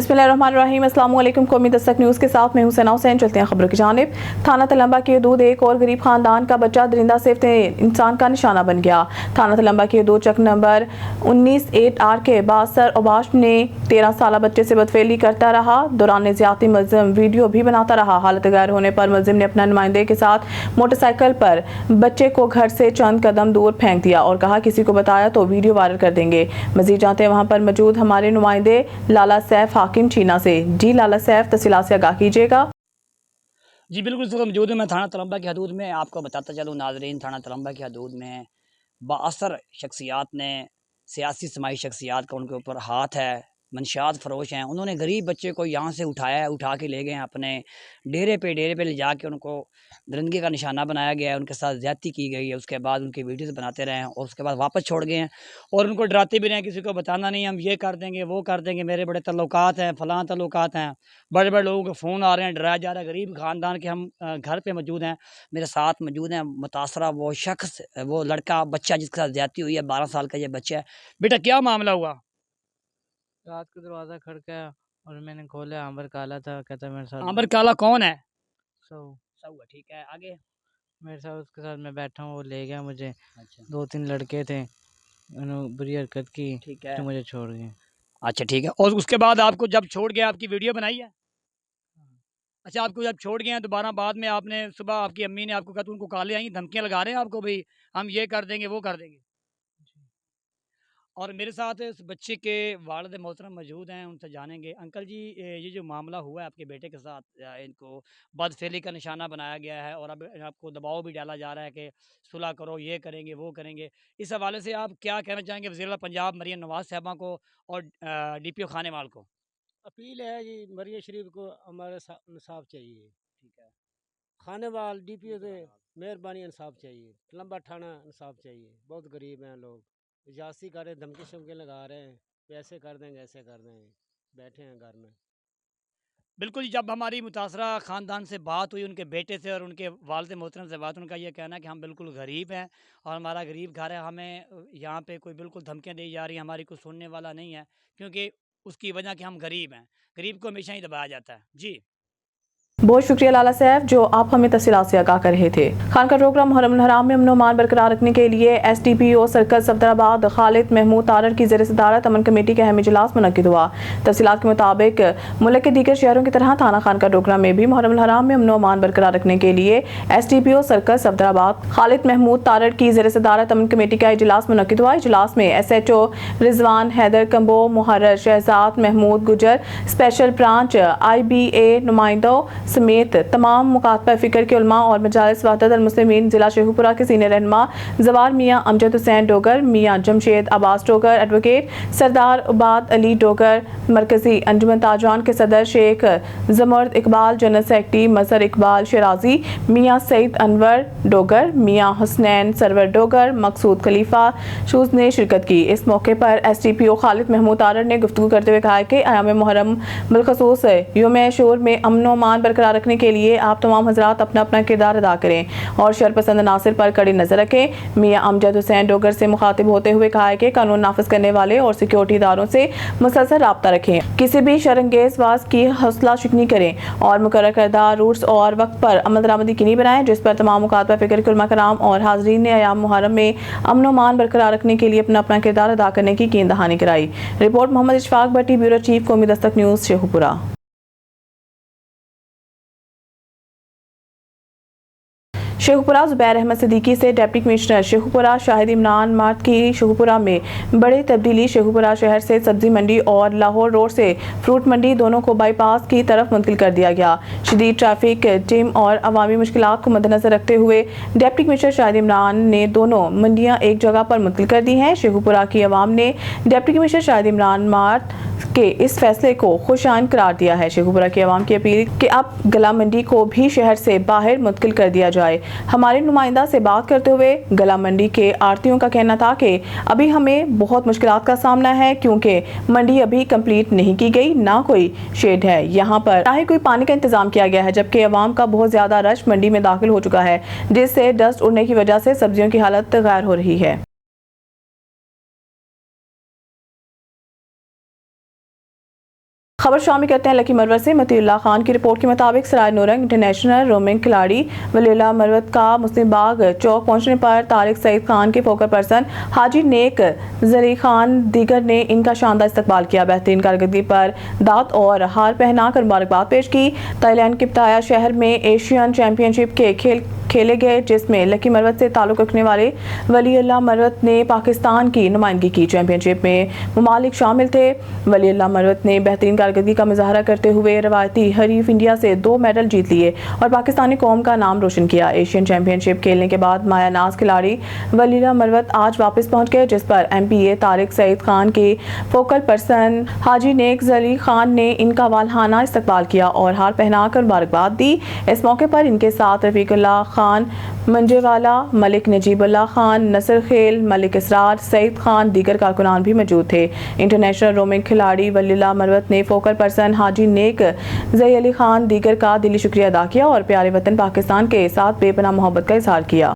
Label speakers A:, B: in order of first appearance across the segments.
A: बिस्मिल्लाहिर्रहमानिर्रहीम। अस्सलाम वालेकुम। कौमी दस्तक न्यूज़ के साथ मैं हूं सना हुसैन। चलते हैं खबरों की जानिब। थाना तलंबा की हदूद एक और गरीब खानदान का बच्चा दरिंदा सिफ्त इंसान का निशाना बन गया। थाना तलंबा की हदूद चक नंबर 19-8R के बासर अबाश ने 13 साल बच्चे से बदफेली करता रहा। दौरान ज्यादती मुल्जिम वीडियो भी बनाता रहा। हालत गैर होने पर मुल्जिम ने अपना नुमाइंदे के साथ मोटरसाइकिल पर बच्चे को घर से चंद कदम दूर फेंक दिया और कहा किसी को बताया तो वीडियो वायरल कर देंगे। मजीद जानते हैं वहाँ पर मौजूद हमारे नुमाइंदे लाला सैफ हाकिम चीना से। जी लाला सैफ, तफसीलात से आगाह कीजिएगा।
B: जी बिल्कुल, इस वक्त मौजूद हूँ मैं थाना तलंबा की हदूद में। आपको बताता चलूँ नाज़रीन, थाना तलंबा की हदूद में बाअसर शख्सियात ने, सियासी समाजी शख्सियात का उनके ऊपर हाथ है, मंशियात फ़रोश हैं। उन्होंने गरीब बच्चे को यहाँ से उठाया है, उठा के ले गए हैं अपने डेरे पे ले जा के उनको दरिंदगी का निशाना बनाया गया है, उनके साथ ज़्यादती की गई है। उसके बाद उनकी वीडियोज़ बनाते रहे हैं और उसके बाद वापस छोड़ गए हैं और उनको डराते भी रहे हैं, किसी को बताना नहीं, हम ये कर देंगे, वो कर देंगे, मेरे बड़े तल्लुकात हैं, फ़लाँ तल्लुकात हैं। बड़े-बड़े लोगों के फ़ोन आ रहे हैं, डराया जा रहा है। गरीब ख़ानदान के हम घर पे मौजूद हैं, मेरे साथ मौजूद हैं मुतासरा वो शख़्स, वो लड़का बच्चा जिसके साथ ज़्यादती हुई है, 12 साल का ये बच्चा है। बेटा क्या मामला हुआ?
C: रात को दरवाज़ा खड़काया और मैंने खोला, आंबर काला था, कहता मेरे साथ
B: आंबर काला कौन है?
C: सो
B: सऊआ, ठीक है, आगे?
C: मेरे साथ उसके साथ मैं बैठा हूँ, वो ले गया मुझे।
B: अच्छा,
C: 2-3 लड़के थे, उन्होंने बुरी हरकत की,
B: ठीक है।
C: फिर मुझे छोड़ गए।
B: अच्छा, ठीक है, और उसके बाद आपको जब छोड़ गया, आपकी वीडियो बनाई है? अच्छा, आपको जब छोड़ गए हैं, दोबारा बाद में आपने सुबह आपकी अम्मी ने आपको कहा, तो उनको कॉलें आई, धमकियाँ लगा रहे हैं आपको भई, हम ये कर देंगे, वो कर देंगे। और मेरे साथ इस बच्चे के वालिद मोहतरम मौजूद हैं, उनसे जानेंगे। अंकल जी, ये जो मामला हुआ है आपके बेटे के साथ, इनको बदफ़ेली का निशाना बनाया गया है और अब आपको दबाव भी डाला जा रहा है कि सुलह करो, ये करेंगे, वो करेंगे। इस हवाले से आप क्या कहना चाहेंगे वज़ीर-ए-आला पंजाब मरियम नवाज़ साहिबा को और डीपीओ खानेवाल को?
D: अपील है जी, मरियम शरीफ को हमारे इंसाफ चाहिए।
B: ठीक है।
D: खानेवाल डीपीओ से मेहरबानी इंसाफ चाहिए। लंबा थाना इंसाफ चाहिए। बहुत गरीब हैं लोग, जासी कर रहे, धमकी शमकी लगा रहे हैं, पैसे कर देंगे, ऐसे कर देंगे, बैठे हैं घर में।
B: बिल्कुल, जब हमारी मुतासरा ख़ानदान से बात हुई, उनके बेटे से और उनके वालिद मोहतरम से बात, उनका ये कहना है कि हम बिल्कुल गरीब हैं और हमारा गरीब घर है, हमें यहाँ पे कोई बिल्कुल धमकियाँ दी जा रही हैं, हमारी कोई सुनने वाला नहीं है, क्योंकि उसकी वजह कि हम गरीब हैं। गरीब को हमेशा ही दबाया जाता है। जी।
A: बहुत शुक्रिया लाला सैफ, जो आप हमें तफसीलात से आगाह कर रहे थे। खानका प्रोग्राम मुहर्रम हराम में अमन बरकरार रखने के लिए SDPO सर्कल सफदराबाद खालिद महमूद तारड़ की ज़ेर सदारत अमन कमेटी का अहम इजलास मुनक्किद हुआ। तफसीलात के मुताबिक मुल्क के दीगर शहरों की तरह थाना खानका प्रोग्राम में भी मुहर्रम हराम में अमन बरकरार रखने के लिए SDPO सर्कल सफदराबाद खालिद महमूद तारड़ की ज़ेर सदारत अमन कमेटी का इजलास मुनक्किद हुआ। इजलास में SHO रिजवान हैदर कंबो, मुहर्रर शहजाद महमूद गुजर, स्पेशल ब्रांच IBA नुमाइंदों समेत तमाम मुकातबा फ़िक्र के उलमा और मजालिस वहदत अल मुस्लिमीन जिला शेखुपुरा के सीनियर रहनुमा जवार मियाँ अमजद हुसैन डोगर, मियाँ जमशेद अब्बास डोगर, एडवोकेट सरदार उबाद अली डोगर, मरकजी अंजुमन ताजवान के सदर शेख जमर्द इकबाल, जनरल सेक्रेटरी मजहर इकबाल शराजी, मियाँ सईद अनवर डोगर, मियाँ हुसनैन सरवर डोगर, मकसूद खलीफा शूज ने शिरकत की। इस मौके पर SDPO खालिद महमूद तारड़ ने गुफ्तगू करते हुए कहा कि आयाम मुहर्रम बिलखसूस यौम शूर में अमन व अमान बरकरार रखने के लिए आप तमाम हजरात अपना अपना किरदार अदा करें और शरपसंद नासिर पर कड़ी नजर रखें। मियाँ अमजद हुसैन डोगर से मुखातिब होते हुए कहा है कि कानून नाफिज करने वाले और सिक्योरिटी इदारों से मुसलसल राब्ता रखें, किसी भी शरंगेज बात की हौसला शिकनी करें और मुकर्रर करदा रूट्स और वक्त पर अमल दरामदी यकीनी बनाएं, जिस पर तमाम मुकातबा फ़िक्र के उलमा कराम और हाजरीन ने आयाम मुहर्रम में अमन व अमान बरकरार रखने के लिए अपना अपना किरदार अदा करने की यकीन दहानी कराई। रिपोर्ट मोहम्मद इशफाक भट्टी, ब्यूरो चीफ, कौमी दस्तक न्यूज़, शेखुपुरा। शेखुपुरा ज़ुबैर अहमद सिद्दीकी से deputy commissioner Sheikhupura Shahid Imran mart की शेखुपुरा में बड़ी तब्दीली। शेखुपुरा शहर से सब्जी मंडी और लाहौर रोड से फ्रूट मंडी दोनों को बाईपास की तरफ मुंतकिल कर दिया गया। शदीद ट्रैफिक टीम और अवामी मुश्किलात को मद्देनजर रखते हुए डिप्टी कमिश्नर शाहिद इमरान ने दोनों मंडियाँ एक जगह पर मुंतकिल कर दी हैं। शेखुपुरा की अवाम ने deputy commissioner Shahid Imran mart के इस फैसले को खुशाइन करार दिया है। शेखुपुरा की आवाम की अपील कि अब गला मंडी को भी शहर से बाहर मुंतकिल कर दिया जाए। हमारे नुमाइंदा से बात करते हुए गला मंडी के आड़तियों का कहना था कि अभी हमें बहुत मुश्किलात का सामना है, क्योंकि मंडी अभी कंप्लीट नहीं की गई, ना कोई शेड है यहाँ पर, ना ही कोई पानी का इंतजाम किया गया है, जबकि आवाम का बहुत ज्यादा रश मंडी में दाखिल हो चुका है, जिससे डस्ट उड़ने की वजह से सब्जियों की हालत गैर हो रही है। खबर शामिल करते हैं लकी मरवत से। मतीउल्लाह खान की रिपोर्ट के मुताबिक सराय नूरंग इंटरनेशनल रोमिंग खिलाड़ी वलीउल्लाह मरवत का मुस्लिम बाग चौक पहुंचने पर तारिक सईद खान के फोकल पर्सन हाजी नेक जली खान दीगर ने इनका शानदार इस्तकबाल किया। बेहतरीन कारकर्दगी पर दात और हार पहनाकर मुबारकबाद पेश की। थाईलैंड के पताया शहर में एशियन चैंपियनशिप के खेल खेले गए, जिसमें लकी मरवत से ताल्लुक़ रखने वाले वलीउल्लाह मरवत ने पाकिस्तान की नुमाइंदगी की। चैंपियनशिप में ममालिक शामिल थे। वलीउल्लाह मरवत ने बेहतरीन कारकर्दगी का मुजाहरा करते हुए रवायती हरीफ इंडिया से 2 मेडल जीत लिए और पाकिस्तानी कौम का नाम रोशन किया। एशियन चैंपियनशिप खेलने के बाद माया नाज खिलाड़ी वलीउल्लाह मरवत आज वापस पहुंच गए, जिस पर MPA तारिक सईद खान के फोकल पर्सन हाजी नेक जली खान ने इनका वालहाना इस्तकबाल किया और हार पहनाकर मुबारकबाद दी। इस मौके पर इनके साथ रफीकुल्लाह खान मंजेवाला, मलिक नजीबुल्लाह खान, नसर खेल, मलिक इसरार, सईद खान दीगर कारकुनान भी मौजूद थे। इंटरनेशनल रोमिंग खिलाड़ी वलीउल्लाह मरवत ने फोकल पर्सन हाजी नेक जई अली खान दीगर का दिली शुक्रिया अदा किया और प्यारे वतन पाकिस्तान के साथ बेपनाह मोहब्बत का इजहार किया।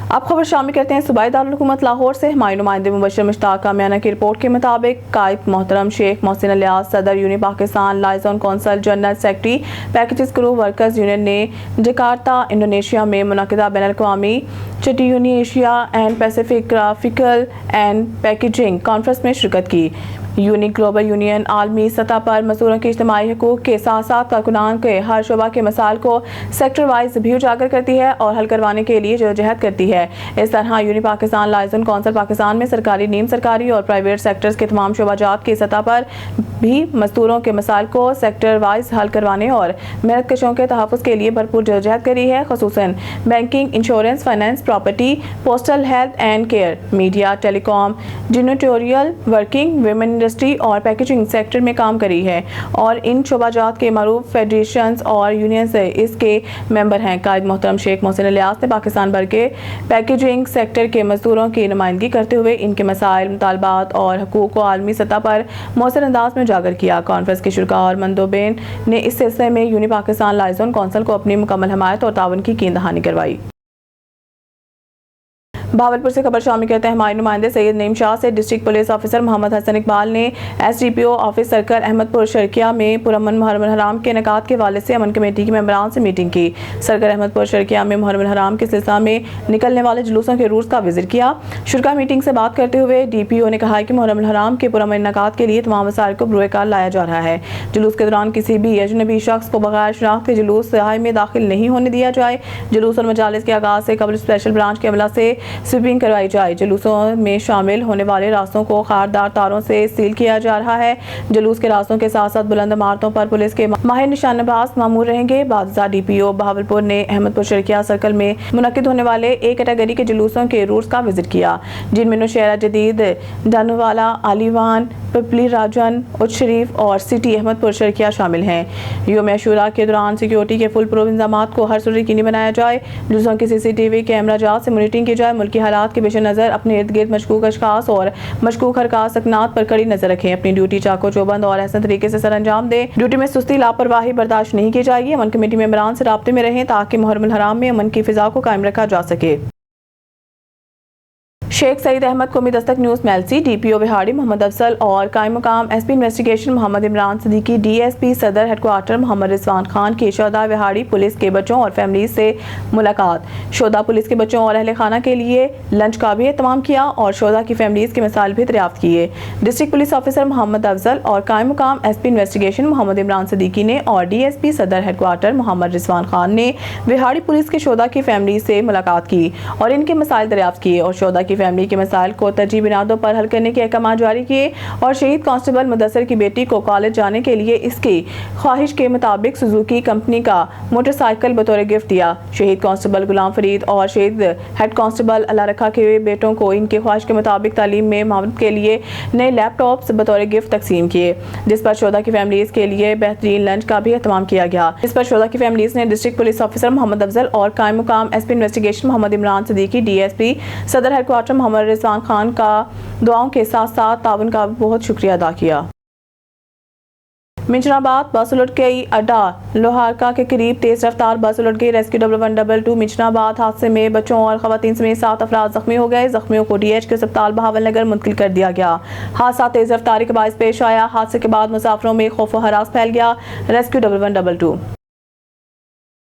A: अब खबर शामिल करते हैं सूबाई दारुल हुकूमत लाहौर से। हमारे नुमाइंदे मुबशर मुश्ताक कामियाना की रिपोर्ट के मुताबिक कायद मोहतरम शेख मोहसिन अलियास सदर यूनी Pakistan liaison council general secretary packages crew workers union ने जकार्ता इंडोनेशिया में मुनक़िदा बैनुल-अक़वामी चट्यूनी Asia and Pacific graphical and packaging conference में शिरकत की। यूनिक ग्लोबल यूनियन आलमी सतह पर मजदूरों के इज्तिमाई हकूक़ के साथ साथ कारकुनान के हर शोबा के मसाइल को सेक्टर वाइज भी उजागर करती है और हल करवाने के लिए जदोजहद करती है। इस तरह यूनी पाकिस्तान लाइजन कौंसल पाकिस्तान में सरकारी, नीम सरकारी और प्राइवेट सेक्टर्स के तमाम शोबाजात की सतह पर भी मजदूरों के मसाइल को सेक्टर वाइज हल करवाने और मेहनत कशों के तहफ़्फ़ुज़ के लिए भरपूर जदोजहद करी है। ख़ुसूसन banking, insurance, finance, property, postal, health and care, media, telecom, janitorial working, women industry और पैकेजिंग सेक्टर में काम करी है और इन शोबाजात के मरूफ फेडरेशंस और यूनियन से इसके मेंबर हैं। कायद मोहतरम शेख मोहसिन अलियास ने पाकिस्तान भर के पैकेजिंग सेक्टर के मजदूरों की नुमाइंदगी करते हुए इनके मसाइल, मुतालबात और हकूक़ को आलमी सतह पर मौसर अंदाज में उजागर किया। कॉन्फ्रेंस के शुरा और मंदोबेन ने इस सिलसिले में यूनी पाकिस्तान लाइजॉन कौंसल को अपनी मुकम्मल हमायत और तावन की कीन दहानी करवाई। भावलपुर से खबर शामिल करते हैं हमारे नुमाइंदे सैयद नईम शाह से। District police officer Mohammad Hasan Iqbal ने SDPO office circle Ahmedpur Sharqia में पुरअमन मुहर्रम हराम के इनेकाद के हवाले से अमन कमेटी के मेंबरान से मीटिंग की। सर्कल अहमदपुर शर्किया में मुहर्रम हराम के सिलसिला में निकलने वाले जुलूसों के रूट्स का विजिट किया। शुरा मीटिंग से बात करते हुए DPO ने कहा कि मुहर्रम हराम के पुरअमन इनेकाद के लिए तमाम वसाइल को बरूएकार लाया जा रहा है। जुलूस के दौरान किसी भी अजनबी शख्स को बगैर शनाख्त के जुलूस सहाय में दाखिल नहीं होने दिया जाए। जुलूस और मजालिस के आगाज से कबल स्पेशल ब्रांच के अमला से स्वीपिंग करवाई जाए। जुलूसों में शामिल होने वाले रास्तों को खारदार तारों से सील किया जा रहा है। जुलूस के रास्तों के साथ साथ बुलंद इमारतों पर पुलिस के माहिर निशानबाज मामूर रहेंगे। बादशाह DPO बहावलपुर ने अहमदपुर शर्किया सर्कल में मुनक्किद होने वाले A कैटेगरी के जुलूसों के रूट्स का विजिट किया, जिनमें नौशहरा जदीद, डानूवाला, आलीवान, पिपली राजन, उच्च शरीफ और सिटी अहमदपुर शर्किया शामिल हैं। यौम आशूरा के दौरान सिक्योरिटी के फुल प्रूफ इंतजाम को हर सूरत यकीनी बनाया जाए। जुलूसों की CCTV कैमरा जात से मॉनिटरिंग की जाए। मुल्की हालात के पेश नज़र अपने इर्द गिर्द मशकूक अशखास और मशकूक हरकत सकनात पर कड़ी नजर रखें। अपनी ड्यूटी चाको चौबंद और ऐसा तरीके से सर अंजाम दें। ड्यूटी में सुस्ती, लापरवाही बर्दाश्त नहीं की जाएगी। अमन कमेटी मेंबरान से राब्ते में रहें ताकि मुहर्रम हराम में अमन की फिजा को कायम रखा जा सके। शेख सईद अहमद कौमी दस्तक न्यूज़ मेलसी, DPO विहाड़ी मोहम्मद अफजल और कायम मुकाम SP investigation Mohammad Imran Siddiqui, DSP Sadar headquarters Mohammad Rizwan Khan की शोधा विहाड़ी पुलिस के बच्चों और फैमिली से मुलाकात। शोधा पुलिस के बच्चों और अहले खाना के लिए लंच का भी एहतमाम किया और शोधा की फैमिलीज के मसाइल भी दरियाफ्त किए। District police officer Mohammad Afzal और कायम मुकाम SP इन्वेस्टिगेशन मोहम्मद इमरान सिद्दीकी ने और DSP सदर हेडक्वार्टर मोहम्मद रिजवान खान ने विहाड़ी पुलिस के शोधा की फैमिली से मुलाकात की और इनके मसाइल दरियाफ्त किए और शोधा की फैमिली के मसाइल को तरजीह बिनादों पर हल करने के अहकाम जारी किए और शहीद कांस्टेबल मुदस्सर की बेटी को कॉलेज जाने के लिए इसकी ख्वाहिश के मुताबिक सुजुकी कंपनी का मोटरसाइकिल बतौर गिफ्ट दिया। शहीद कांस्टेबल गुलाम फरीद और शहीद हेड कांस्टेबल अल्लाह रखा के बेटों को इनके ख्वाहिश के मुताबिक तालीम में मावनत के लिए नए लैपटॉप्स बतौर गिफ्ट तकसीम किए, जिस पर शोधा की फैमिलीज के लिए बेहतरीन लंच का भी एहतमाम किया गया। इस पर शोधा की फैमिलीज ने district police officer Mohammad Afzal और कायम मुकाम SP investigation Mohammad Imran Siddiqui, DSP Sadar headquarters Mohammad Rizwan Khan का दुआओं के साथ साथ ताउन का बहुत शुक्रिया अदा किया। मिंचनाबाद बस उलट गई। अड्डा लोहारका के करीब तेज रफ्तार बस उलट गई। रेस्क्यू 1112 मिंचनाबाद हादसे में बच्चों और खवातीन समेत 7 अफराद जख्मी हो गए। जख्मियों को DH के अस्पताल बहावल नगर मुंतकिल कर दिया गया। हादसा तेज रफ्तारी के बायस पेश आया। हादसे के बाद मुसाफिरों में खौफ व हरास फैल गया। रेस्क्यू 1112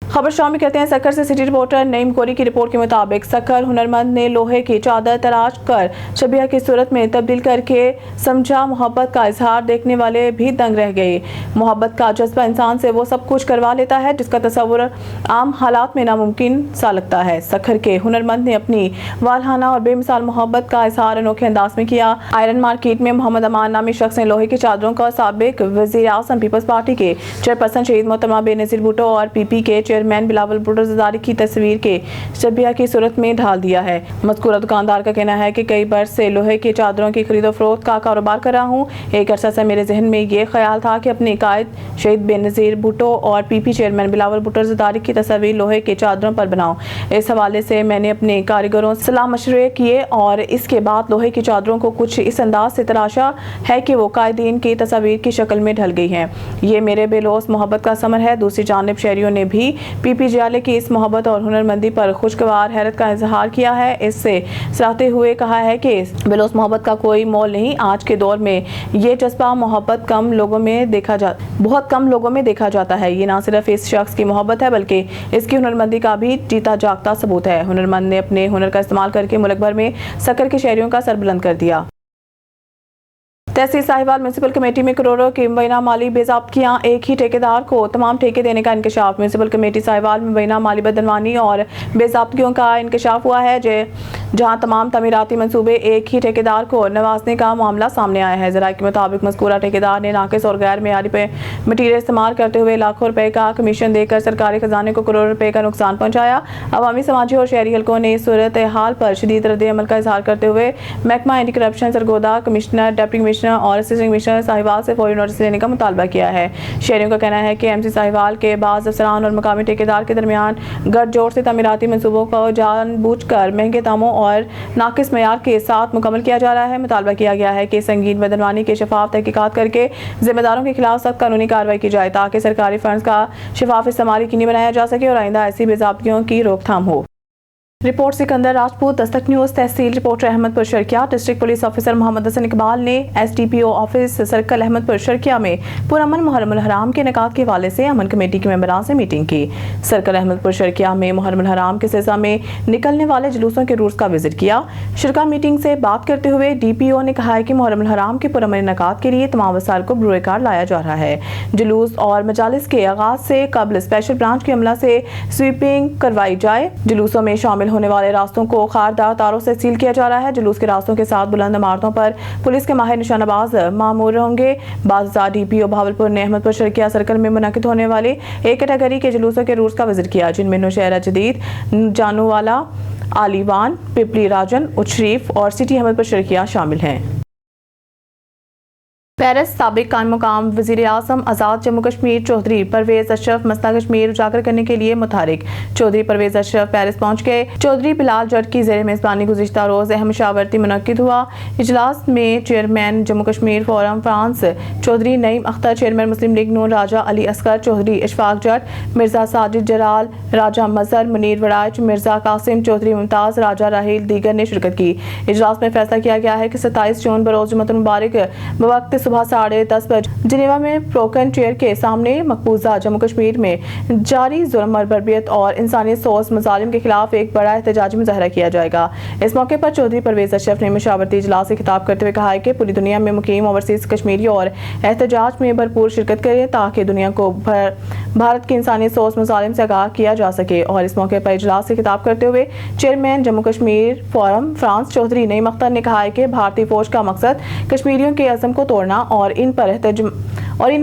A: खबर शामिल करते हैं सक्कर से। सिटी रिपोर्टर नईम कोरी की रिपोर्ट के मुताबिक सक्कर हुनरमंद ने लोहे की चादर तराश कर शबिया की सूरत में तब्दील करके समझा मोहब्बत का इजहार। देखने वाले भी दंग रह गए। मोहब्बत का जज्बा इंसान से वो सब कुछ करवा लेता है जिसका तस्वुर आम हालात में नामुमकिन सा लगता है। सक्कर के हुनरमंद ने अपनी वालहाना और बेमिसाल मोहब्बत का इजहार अनोखे अंदाज में किया। आयरन मार्केट में मोहम्मद अमान नामी शख्स ने लोहे की चादरों का साबिक वज़ीर आज़म पीपल्स पार्टी के चेयरपर्सन शहीद मोहतरमा बेनज़ीर भुट्टो और PP के चेयरमैन बिलावल भुट्टो ज़रदारी की तस्वीर के शबिया की सूरत में ढाल दिया है। मज़कूरा दुकानदार का कहना है कि कई बरस से लोहे की चादरों की खरीदो फरोख्त का कारोबार कर रहा हूँ। एक अरसा से मेरे जहन में ये ख्याल था कि अपने कायद शहीद बेनज़ीर भुट्टो और PP चेयरमैन बिलावल भुट्टो ज़रदारी की तस्वीर लोहे की चादरों पर बनाऊँ। इस हवाले से मैंने अपने कारीगरों से सलाह मशवरे किए और इसके बाद लोहे की चादरों को कुछ इस अंदाज से तराशा है कि वो कायदीन की तस्वीर की शक्ल में ढल गई हैं। ये मेरे बेलोस मोहब्बत का समर है। दूसरी जानिब शहरियों ने भी PP जियाले की इस मोहब्बत और हुनरमंदी पर खुशगवार हैरत का इजहार किया है। इससे सराहते हुए कहा है कि बेलोस मोहब्बत का कोई मोल नहीं। आज के दौर में ये जज्बा बहुत कम लोगों में देखा जाता है। ये ना सिर्फ इस शख्स की मोहब्बत है बल्कि इसकी हुनरमंदी का भी जीता जागता सबूत है। हुनरमंद ने अपने हुनर का इस्तेमाल करके मुल्क भर में सक्कर के शहरियों का सर बुलंद कर दिया। तहसील साहिवाल म्यूनसिपल कमेटी में करोड़ों की मुबैना माली बेज़ाब्तियां। एक ही ठेकेदार को तमाम ठेके देने का इंकशाफ। म्यूनसिपल कमेटी साहिवाल में मुबैना माली बदनवानी और बेज़ाब्तियों का इंकशाफ हुआ है जहां तमाम तमीराती मंसूबे एक ही ठेकेदार को नवाजने का मामला सामने आया है। ज़राए के मुताबिक मज़कूरा ठेकेदार ने नाकिस और गैर मेयारी मटीरियल इस्तेमाल करते हुए लाखों रुपए का कमीशन देकर सरकारी खजाने को करोड़ों रुपए का नुकसान पहुंचाया। अवामी, समाजी और शहरी हलकों ने इस सूरत हाल पर शदीद रद्द अमल का इजहार करते हुए महकमा anti corruption Sargodha, commissioner, deputy commissioner और असिस्टेंट कमिश्नर साहिवाल से फौरी नोटिस लेने का मुतालबा किया है। शहरियों का कहना है कि MC साहिवाल के बाज़ अफसरान और मकामी ठेकेदार के दरमियान गठजोड़ से तमीराती मंसूबों को जानबूझकर महंगे दामों और नाकिस मयार के साथ मुकम्मल किया जा रहा है। मुतालबा किया गया है कि संगीन बदनवानी के शफाफ तहकीकात करके जिम्मेदारों के खिलाफ सख्त कानूनी कार्रवाई की जाए ताकि सरकारी फंड्स का शफाफ इस्तेमाल यकीनी बनाया जा सके और आइंदा ऐसी बेज़ाब्तियों की रोकथाम हो। Report Sikandar Rajput, Dastak news. तहसील reporter Ahmedpur Sharqia. District police officer Mohammad Hasan Iqbal ने SDPO office circle Ahmedpur Sharqia में पुरअमन मुहर्रम उल हराम के इनेकाद के हवाले से अमन कमेटी के मेंबरान से मीटिंग की। सर्कल अहमदपुर शर्किया में मुहर्रम उल हराम के सिलसिले में निकलने वाले जुलूसों के रूट्स का विजिट किया। शिरका मीटिंग से बात करते हुए DPO ने कहा है कि मुहर्रम उल हराम के पुरअमन इनेकाद के लिए तमाम वसाइल को बुरुए कार लाया जा रहा है। जुलूस और मजालिस के आगाज से कबल स्पेशल ब्रांच की अमला से स्वीपिंग करवाई जाए। जुलूसों में शामिल होने वाले रास्तों को खारदार तारों से सील किया जा रहा है। जुलूस के रास्तों के साथ बुलंद इमारतों पर पुलिस के माहिर निशानाबाज मामूर होंगे। बाज़ार DPO भावलपुर ने अहमदपुर शर्किया सर्कल में मुनक़िद होने वाले एक कैटेगरी के जुलूसों के रूट्स का विजिट किया जिनमें नौशहरा जदीद, जानूवाला, आलीवान, पिपली राजन, उशरीफ और सिटी अहमदपुर शर्किया शामिल हैं। पेरिस साबिक कायम मुकाम वज़ीर आज़म आज़ाद जम्मू कश्मीर चौधरी परवेज़ अशरफ मसला कश्मीर उजागर करने के लिए मुतहरिक। चौधरी परवेज़ अशरफ पेरिस पहुँच गए। चौधरी बिलाल जट की ज़ेर मेज़बानी गुज़िश्ता रोज़ अहम मशावरती मुनक़िद हुआ। इजलास में chairman Jammu Kashmir forum France Chaudhry Naeem Akhtar, chairman Muslim League Noon Raja Ali Asghar, Chaudhry Ishfaq Jatt, Mirza Sajid Jalal, Raja Mazhar, Munir Waraich, Mirza Qasim, Chaudhry Mumtaz, Raja Raheel दीगर ने शिरकत की। इजलास में फैसला किया गया है कि 27 जून बरोज़ जुम्मतुल मुबारक बवक्त सुबह 10:30 बजे जिनेवा में प्रोकन चेयर के सामने मकबूजा जम्मू कश्मीर में जारी जुल्म और बर्बियत और इंसानियत सोस मजालिम के खिलाफ एक बड़ा एहतजाजी मुजाहरा किया जाएगा। इस मौके पर चौधरी परवेज़ अशरफ ने मशावरती इजलास से खिताब करते हुए कहा है कि पूरी दुनिया में मुकीम ओवरसीज कश्मीरी और एहतजाज में भरपूर शिरकत करें ताकि दुनिया को भारत की इंसानियत सोस मजालिम से आगाह किया जा सके। और इस मौके पर इजलास से खिताब करते हुए chairman Jammu Kashmir forum France Chaudhry Naeem Akhtar ने कहा है कि भारतीय फौज का मकसद कश्मीरियों के अज़म को तोड़ना और इन पर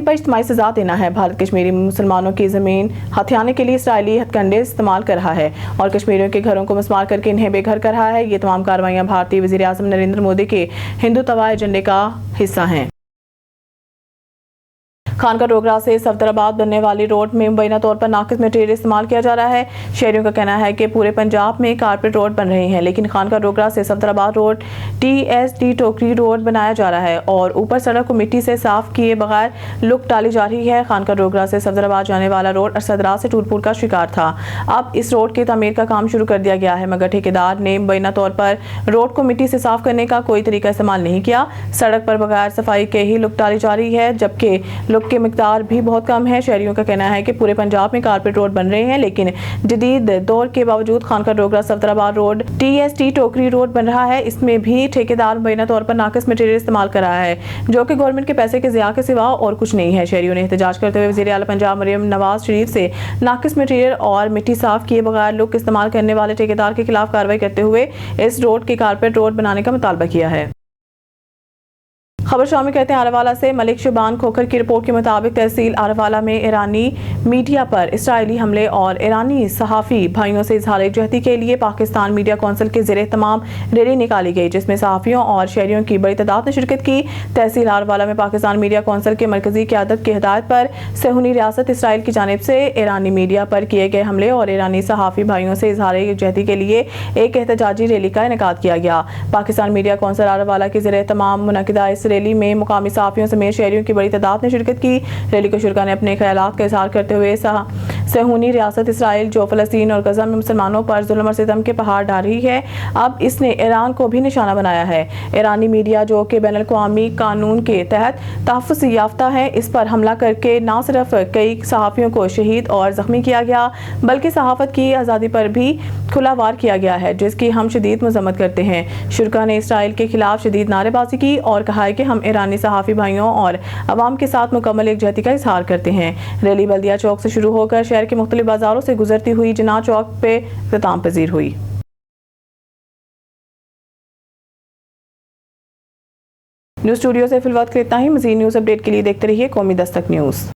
A: इज्तिमाई सजा देना है। भारत कश्मीरी मुसलमानों की ज़मीन हथियाने के लिए इसराइली हथकंडे इस्तेमाल कर रहा है और कश्मीरियों के घरों को मस्मार करके इन्हें बेघर कर रहा है। ये तमाम कार्रवाइयाँ भारतीय वज़ीर आज़म नरेंद्र मोदी के हिंदुत्व एजेंडे का हिस्सा हैं। खानका डोगरा से सफदराबाद बनने वाली रोड में मुबैना तौर पर नाकिस मटेरियल इस्तेमाल किया जा रहा है। शहरियों का कहना है कि पूरे पंजाब में कारपेट रोड बन रहे हैं, लेकिन खानका डोगरा से सफदराबाद रोड TSD टोकरी रोड बनाया जा रहा है और ऊपर सड़क को मिट्टी से साफ किए बगैर लुक डाली जा रही है। खानका डोगरा से सफदराबाद जाने वाला रोड अरसदरा से टूरपुर का शिकार था। अब इस रोड की तामीर का काम शुरू कर दिया गया है, मगर ठेकेदार ने मुबैना तौर पर रोड को मिट्टी से साफ करने का कोई तरीका इस्तेमाल नहीं किया। सड़क पर बगैर सफाई के ही लुक डाली जा रही है, जबकि लुक की मिकदार भी बहुत कम है। शहरियों का कहना है कि पूरे पंजाब में कारपेट रोड बन रहे हैं, लेकिन जदीद दौर के बावजूद खानका डोगरा सफदराबाद रोड TSD टोकरी रोड बन रहा है। इसमें भी ठेकेदार मुबैना तौर पर नाकिस मटेरियल इस्तेमाल कर रहा है, जो कि गवर्नमेंट के पैसे के ज़िया के सिवा और कुछ नहीं है। शहरियों ने एहतजाज करते हुए वज़ीर आला पंजाब मरियम नवाज शरीफ से नाकिस मटेरियल और मिट्टी साफ किए बगैर लुक इस्तेमाल करने वाले ठेकेदार के खिलाफ कार्रवाई करते हुए इस रोड के कारपेट रोड बनाने का मुतालबा किया है। खबर शामिल कहते हैं आरावाला से। मलिक शुबान खोखर की रिपोर्ट के मुताबिक तहसील आरावाला में ईरानी मीडिया पर इसराइली हमले और ईरानी सहाफ़ी भाइयों से इजहार यकजहती के लिए पाकिस्तान मीडिया कौंसिल के ज़ेरे तमाम रैली निकाली गई, जिसमें सहाफ़ियों और शहरियों की बड़ी तादाद ने शिरकत की। तहसील आरावाला में पाकिस्तान मीडिया कौंसिल के मरकजी क़यादत की हिदायत पर सहूनी रियासत इसराइल की जानिब से ईरानी मीडिया पर किए गए हमले और ईरानी सहाफ़ी भाइयों से इजहार यकजहती के लिए एक एहतजाजी रैली का इनेकाद किया गया। पाकिस्तान मीडिया कौंसिल आरावाला के ज़ेरे तमाम मुनक़िदा इस रैली में मुकामी सहाफ़ियों समेत शहरियों की बड़ी तादाद ने शिरकत की। रैली को शुरका ने अपने ख्यालात का इज़हार करते हुए सहूनी रियासत इसराइल जो फ़लस्तीन और गज़ा में मुसलमानों पर जुल्म और सितम के पहाड़ डाल रही है, अब इसने ईरान को भी निशाना बनाया है। ईरानी मीडिया जो कि बैनुल-अक़वामी कानून के तहत तहफ़्फ़ुज़ याफ्ता है, इस पर हमला करके न सिर्फ कई सहाफ़ियों को शहीद और ज़ख्मी किया गया, बल्कि सहाफ़त की आज़ादी पर भी खुला वार किया गया है, जिसकी हम शदीद मज़म्मत करते हैं। शुरका ने इसराइल के खिलाफ शदीद नारेबाजी की और कहा है कि हम ईरानी सहाफ़ी भाइयों और अवाम के साथ मुकम्मल एकजहती का इज़हार करते हैं। रैली बल्दिया चौक से शुरू होकर शहर के मुख्तलिफ बाज़ारों से गुजरती हुई जिन्ना चौक पे इख्तिताम पजीर हुई। न्यूज़ स्टूडियो से फिलहाल इतना ही। मज़ीद न्यूज़ अपडेट के लिए देखते रहिए कौमी दस्तक न्यूज़।